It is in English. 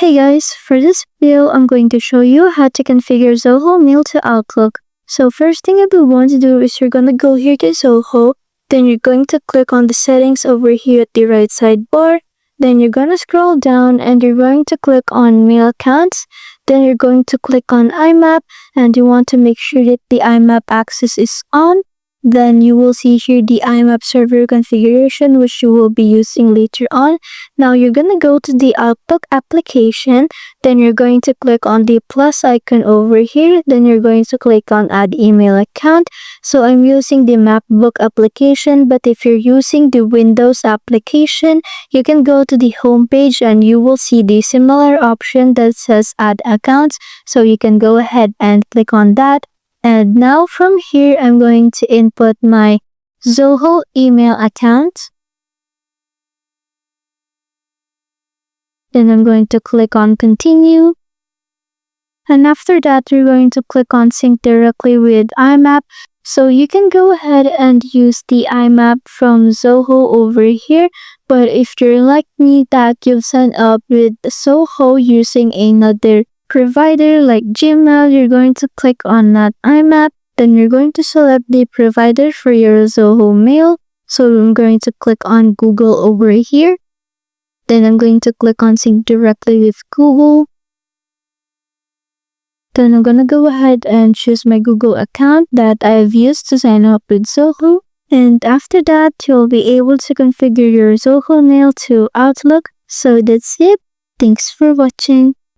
Hey guys, for this video, I'm going to show you how to configure Zoho Mail to Outlook. So first thing you will want to do is you're going to go here to Zoho, then you're going to click on the settings over here at the right sidebar, then you're going to scroll down and you're going to click on Mail Accounts, then you're going to click on IMAP and you want to make sure that the IMAP access is on. Then you will see here the IMAP server configuration, which you will be using later on. Now you're going to go to the Outlook application, then you're going to click on the plus icon over here, then you're going to click on add email account. So I'm using the MacBook application, but if you're using the Windows application, you can go to the home page and you will see the similar option that says add accounts. So you can go ahead and click on that. And now from here, I'm going to input my Zoho email account. Then I'm going to click on continue. And after that, you're going to click on sync directly with IMAP. So you can go ahead and use the IMAP from Zoho over here. But if you're like me that you've signed up with Zoho using another provider like Gmail, you're going to click on that IMAP. Then you're going to select the provider for your Zoho Mail. So I'm going to click on Google over here. Then I'm going to click on sync directly with Google. Then I'm going to go ahead and choose my Google account that I've used to sign up with Zoho. And after that, you'll be able to configure your Zoho Mail to Outlook. So that's it. Thanks for watching.